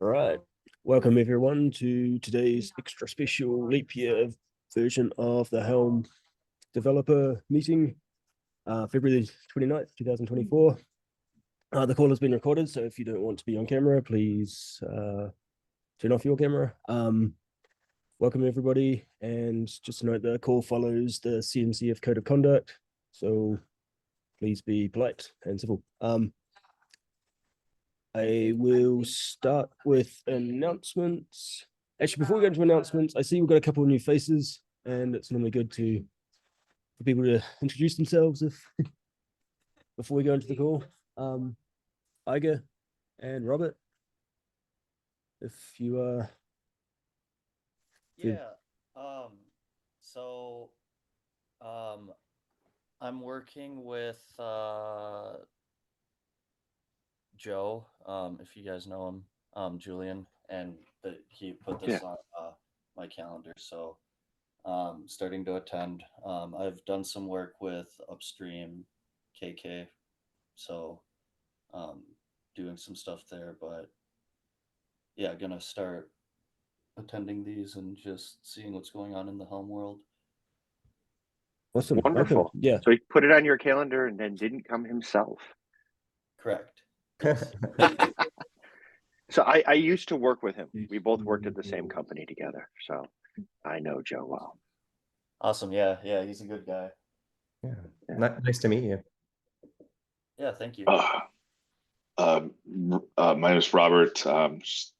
All right. Welcome everyone to today's extra special leap year version of the Helm developer meeting, February 29th, 2024. The call has been recorded, so if you don't want to be on camera, please turn off your camera. Welcome everybody, and just to note the call follows the CNCF Code of Conduct, so please be polite and civil. I will start with announcements. Actually, before we go into announcements, I see we've got a couple of new faces, and it's normally good for people to introduce themselves if before we go into the call. Iger and Robert, if you Yeah. So I'm working with Joe, if you guys know him, Julian, and he put this on my calendar. So starting to attend. I've done some work with Upstream KK, so doing some stuff there, but yeah, gonna start attending these and just seeing what's going on in the Helm world. awesome. Wonderful. Okay. Yeah. So he put it on your calendar and then didn't come himself. Correct. Yes. So I used to work with him. We both worked at the same company together. So I know Joe well. Awesome. Yeah. Yeah. He's a good guy. Yeah. Nice to meet you. Yeah. Thank you. My name is Robert. Just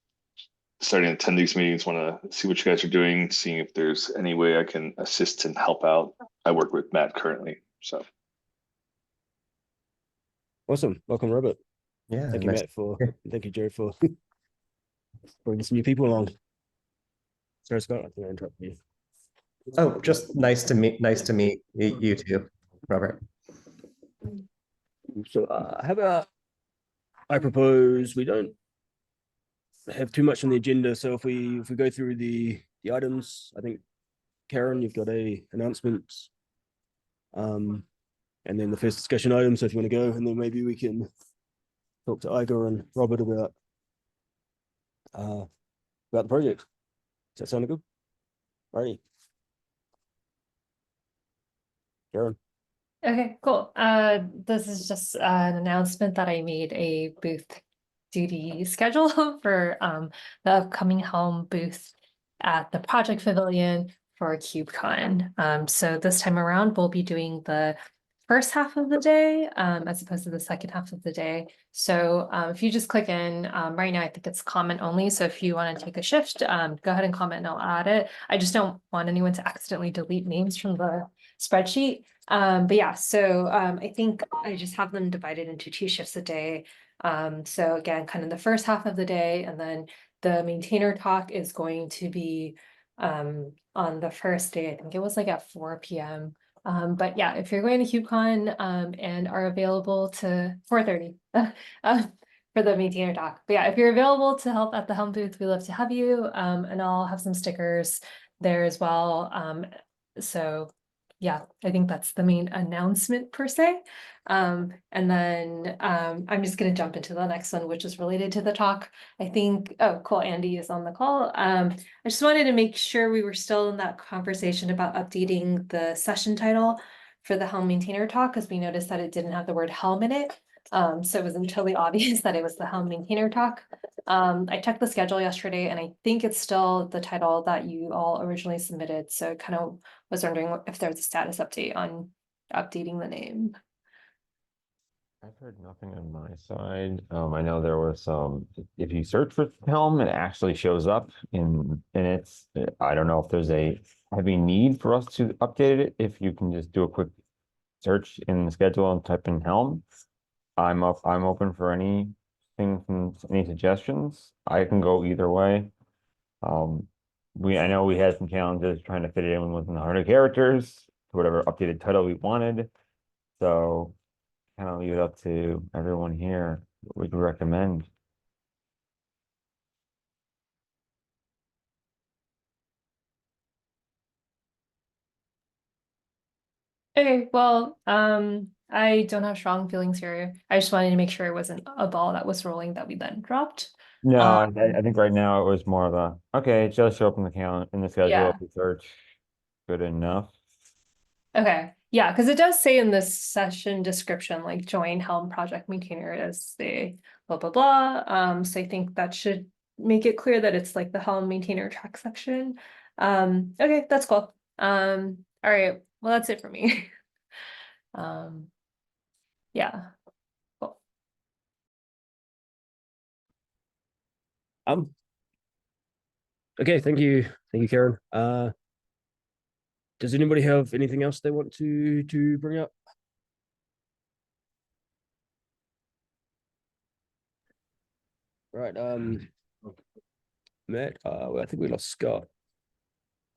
starting to attend these meetings, want to see what you guys are doing, seeing if there's any way I can assist and help out. I work with Matt currently, so. Awesome. Welcome, Robert. Yeah. Thank you, Matt, thank you, Joe, for bringing some new people along. Sorry, Scott, I think I interrupted you. Oh, just nice to meet you too, Robert. So how about I propose we don't have too much on the agenda. So if we go through the items, I think Karen, you've got a announcements, and then the first discussion item. So if you want to go, and then maybe we can talk to Igor and Robert about the project. Does that sound good? Righty. Karen. Okay, cool. This is just an announcement that I made a booth duty schedule for the upcoming Helm booth at the Project Pavilion for KubeCon. So this time around, we'll be doing the first half of the day as opposed to the second half of the day. So if you just click in, right now I think it's comment only. So if you want to take a shift, go ahead and comment and I'll add it. I just don't want anyone to accidentally delete names from the spreadsheet. But yeah, so I think I just have them divided into 2 shifts a day. So again, kind of the first half of the day, and then the maintainer talk is going to be on the first day. I think it was like at 4 p.m. But yeah, if you're going to KubeCon and are available to 4:30 for the maintainer talk. But yeah, if you're available to help at the Helm booth, we love to have you. And I'll have some stickers there as well. So yeah, I think that's the main announcement per se. And then I'm just going to jump into the next one, which is related to the talk. I think, oh, cool, Andy is on the call. I just wanted to make sure we were still in that conversation about updating the session title for the Helm Maintainer talk, because we noticed that it didn't have the word Helm in it. So it wasn't totally obvious that it was the Helm Maintainer talk. I checked the schedule yesterday, and I think it's still the title that you all originally submitted. So kind of was wondering if there's a status update on updating the name. I've heard nothing on my side. I know there was some, if you search for Helm, it actually shows up and it's, I don't know if there's a heavy need for us to update it. If you can just do a quick search in the schedule and type in Helm, I'm open for anything from any suggestions. I can go either way. I know we had some challenges trying to fit it in within the 100 characters to whatever updated title we wanted. So kind of leave it up to everyone here what we could recommend. Okay, well, I don't have strong feelings here. I just wanted to make sure it wasn't a ball that was rolling that we then dropped. No, Um, I think right now it was more of a, okay, it does show up in the calendar, in the schedule, Yeah. if you search, good enough. Okay, yeah, because it does say in this session description, like join Helm project maintainer as the blah blah blah. So I think that should make it clear that it's like the Helm maintainer track section. Okay, that's cool. All right, well, that's it for me. Yeah, cool. Okay, thank you, Karen. Does anybody have anything else they want to bring up? Right, Matt. Well, I think we lost Scott.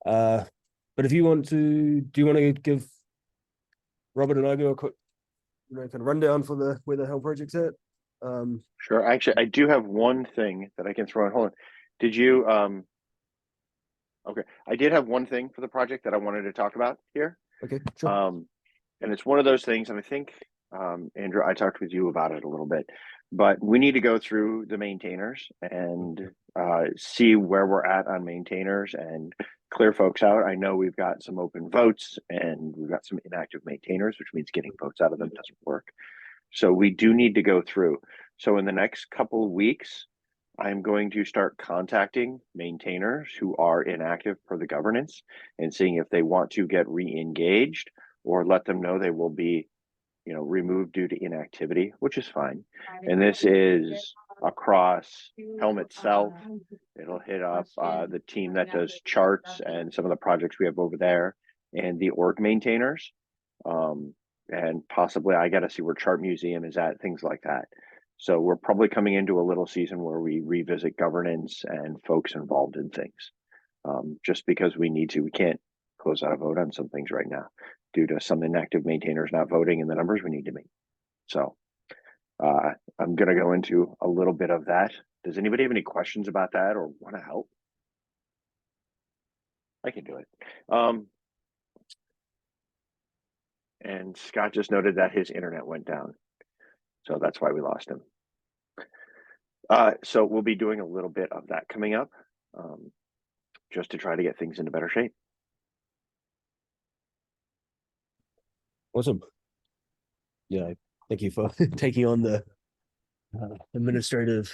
But if you want to, do you want to give Robert and I a quick, kind of rundown for the where the Helm project's at? Sure. Actually, I do have one thing that I can throw in. Hold on. Did you okay. I did have one thing for the project that I wanted to talk about here. Okay, sure. And it's one of those things, and I think Andrew, I talked with you about it a little bit, but we need to go through the maintainers and see where we're at on maintainers and clear folks out. I know we've got some open votes and we've got some inactive maintainers, which means getting votes out of them doesn't work. So we do need to go through. So in the next couple of weeks, I'm going to start contacting maintainers who are inactive per the governance and seeing if they want to get re-engaged or let them know they will be, removed due to inactivity, which is fine. And this is across Helm itself. It'll hit up the team that does charts and some of the projects we have over there and the org maintainers. And possibly I got to see where Chart Museum is at, things like that. So we're probably coming into a little season where we revisit governance and folks involved in things. Just because we need to, we can't close out a vote on some things right now due to some inactive maintainers not voting in the numbers we need to meet. So I'm going to go into a little bit of that. Does anybody have any questions about that or want to help? I can do it. And Scott just noted that his internet went down. So that's why we lost him. So we'll be doing a little bit of that coming up just to try to get things into better shape. Awesome. Yeah, thank you for taking on the administrative.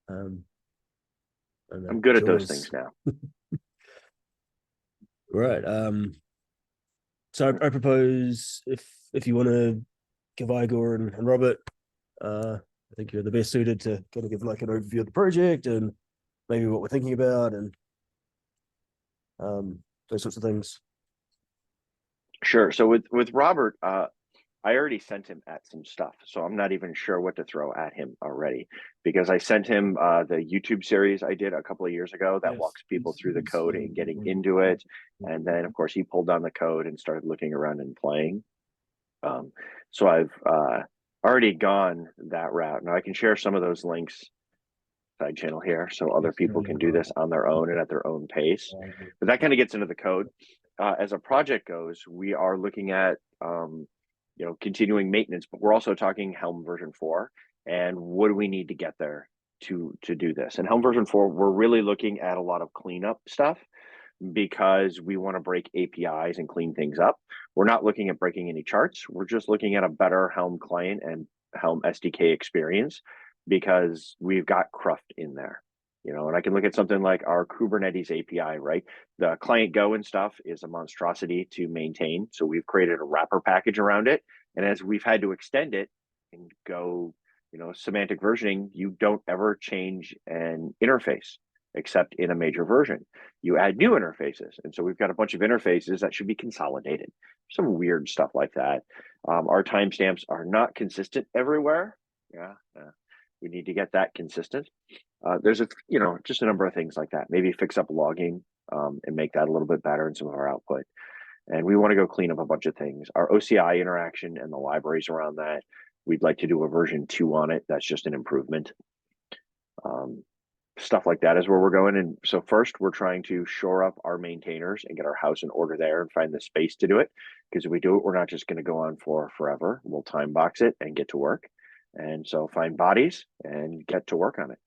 I'm good at those things now. Right. So I propose if you want to give Igor and Robert, I think you're the best suited to kind of give like an overview of the project and maybe what we're thinking about and those sorts of things. Sure. So with Robert, I already sent him at some stuff, so I'm not even sure what to throw at him already because I sent him the YouTube series I did a couple of years ago that walks people through the code and getting into it. And then, of course, he pulled down the code and started looking around and playing. So I've already gone that route. Now I can share some of those links side channel here so other people can do this on their own and at their own pace. But that kind of gets into the code. As a project goes, we are looking at continuing maintenance, but we're also talking Helm version 4 and what do we need to get there to do this. And Helm version 4, we're really looking at a lot of cleanup stuff because we want to break APIs and clean things up. We're not looking at breaking any charts. We're just looking at a better Helm client and Helm SDK experience because we've got cruft in there. And I can look at something like our Kubernetes API, right? The client Go and stuff is a monstrosity to maintain. So we've created a wrapper package around it. And as we've had to extend it and go, semantic versioning, you don't ever change an interface except in a major version. You add new interfaces. And so we've got a bunch of interfaces that should be consolidated. Some weird stuff like that. Our timestamps are not consistent everywhere. Yeah. We need to get that consistent. There's just a number of things like that. Maybe fix up logging and make that a little bit better in some of our output. And we want to go clean up a bunch of things. Our OCI interaction and the libraries around that, we'd like to do a version 2 on it. That's just an improvement. stuff like that is where we're going. And so first we're trying to shore up our maintainers and get our house in order there and find the space to do it. Because if we do it, we're not just going to go on for forever. We'll time box it and get to work. And so find bodies and get to work on it.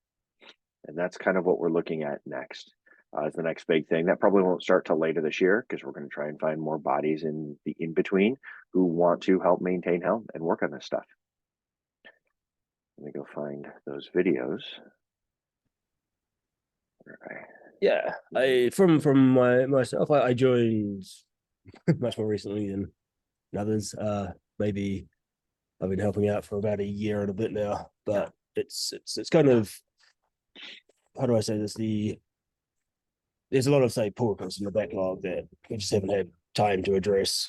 And that's kind of what we're looking at next. Is the next big thing. That probably won't start till later this year because we're going to try and find more bodies in the in between who want to help maintain Helm and work on this stuff. Let me go find those videos. Yeah, I from myself, I joined much more recently than others. Maybe I've been helping out for about a year and a bit now, but it's kind of, how do I say this? There's a lot of, say, pull requests in the backlog that we just haven't had time to address.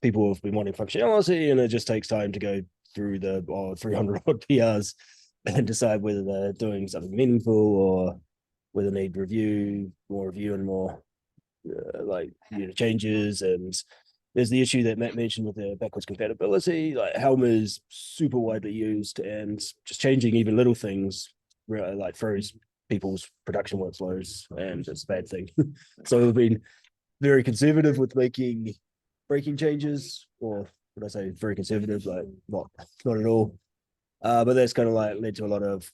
People have been wanting functionality, and it just takes time to go through the 300 odd PRs and decide whether they're doing something meaningful or whether they need more review and more changes. And there's the issue that Matt mentioned with the backwards compatibility. Like Helm is super widely used, and just changing even little things really like throws people's production workflows, and it's a bad thing. So we've been very conservative with making breaking changes, or would I say very conservative, like not at all. But that's kind of like led to a lot of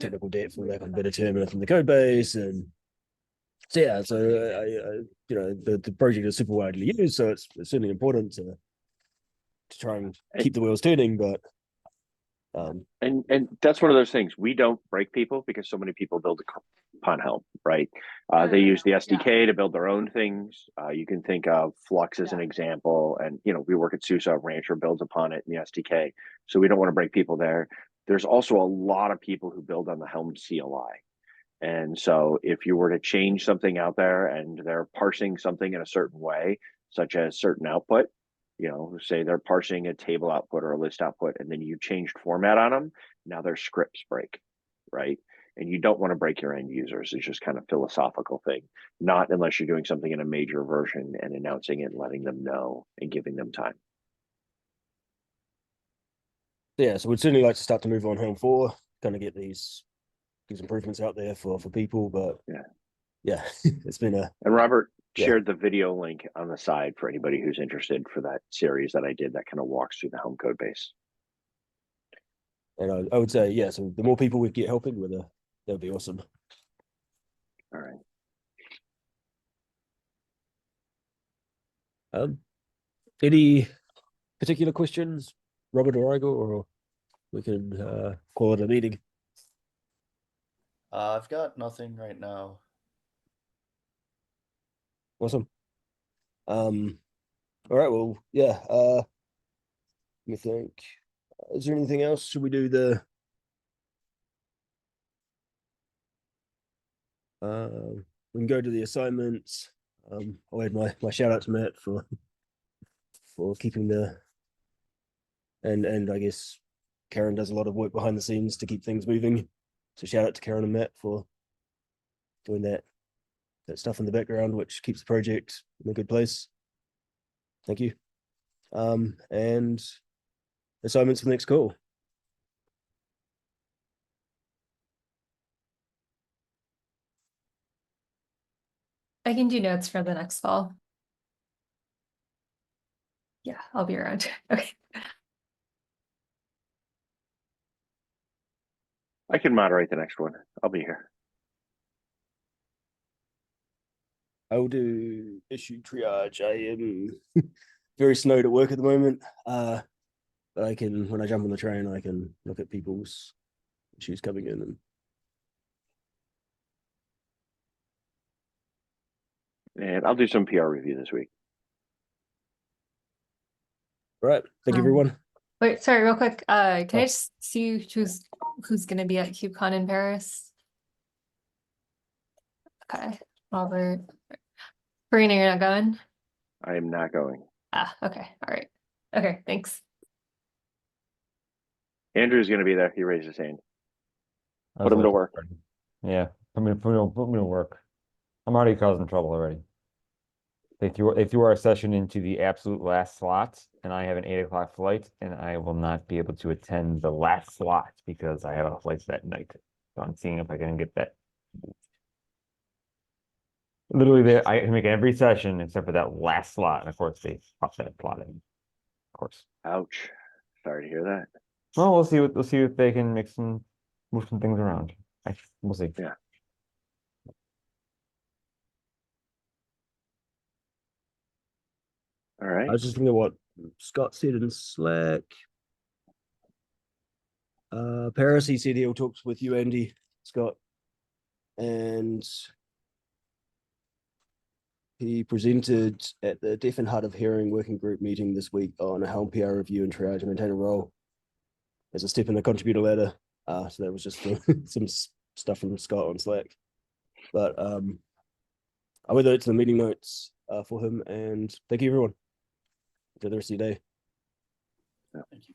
technical debt, for lack of a better term, from the code base. And so yeah, so the project is super widely used, so it's certainly important to try and keep the wheels turning. But and that's one of those things. We don't break people because so many people build upon Helm, right? They use the SDK to build their own things. You can think of Flux as an example, and we work at SUSE. Rancher builds upon it in the SDK, so we don't want to break people there. There's also a lot of people who build on the Helm CLI. And so if you were to change something out there and they're parsing something in a certain way, such as certain output, say they're parsing a table output or a list output, and then you changed format on them, now their scripts break, right? And you don't want to break your end users. It's just kind of philosophical thing, not unless you're doing something in a major version and announcing it and letting them know and giving them time. Yeah, so we'd certainly like to start to move on Helm 4, kind of get these improvements out there for people. But yeah, it's been a. And Robert shared the video link on the side for anybody who's interested for that series that I did that kind of walks through the Helm code base. And I would say, yeah, so the more people we get helping with that would be awesome. All right. Any particular questions, Robert or Igor, or we can call it a meeting? I've got nothing right now. Awesome. All right, well, yeah. Let me think. Is there anything else? Should we do the we can go to the assignments. I'll add my shout out to Matt for keeping and I guess Karen does a lot of work behind the scenes to keep things moving. So shout out to Karen and Matt for doing that stuff in the background, which keeps the project in a good place. Thank you. And assignments for the next call. I can do notes for the next call. Yeah, I'll be around. Okay. I can moderate the next one. I'll be here. I will do issue triage. I am very snowed at work at the moment. But I can, when I jump on the train, I can look at people's issues coming in. And I'll do some PR review this week. All right. Thank you, everyone. Wait, sorry, real quick. Can I just see who's going to be at KubeCon in Paris? Okay, Robert. Farina, you're not going? I am not going. Okay, all right. Okay, thanks. Andrew's going to be there. He raised his hand. Put him to work. Yeah, put me to work. I'm already causing trouble already. They threw our session into the absolute last slot, and I have an 8 o'clock flight, and I will not be able to attend the last slot because I have a flight that night. So I'm seeing if I can get that Literally, I can make every session except for that last slot, and of course they offset plotting. Of course. Ouch. Sorry to hear that. Well, we'll see if they can move some things around. We'll see. Yeah. All right. I was just thinking of what Scott said in Slack. Paris, he said he'll talk with you, Andy, Scott, and he presented at the Deaf and Hard of Hearing working group meeting this week on a Helm PR review and triage maintainer role as a step in the contributor ladder. So that was just some stuff from Scott on Slack. But I'll wait to the meeting notes for him, and thank you everyone. Enjoy the rest of your day. Thank you.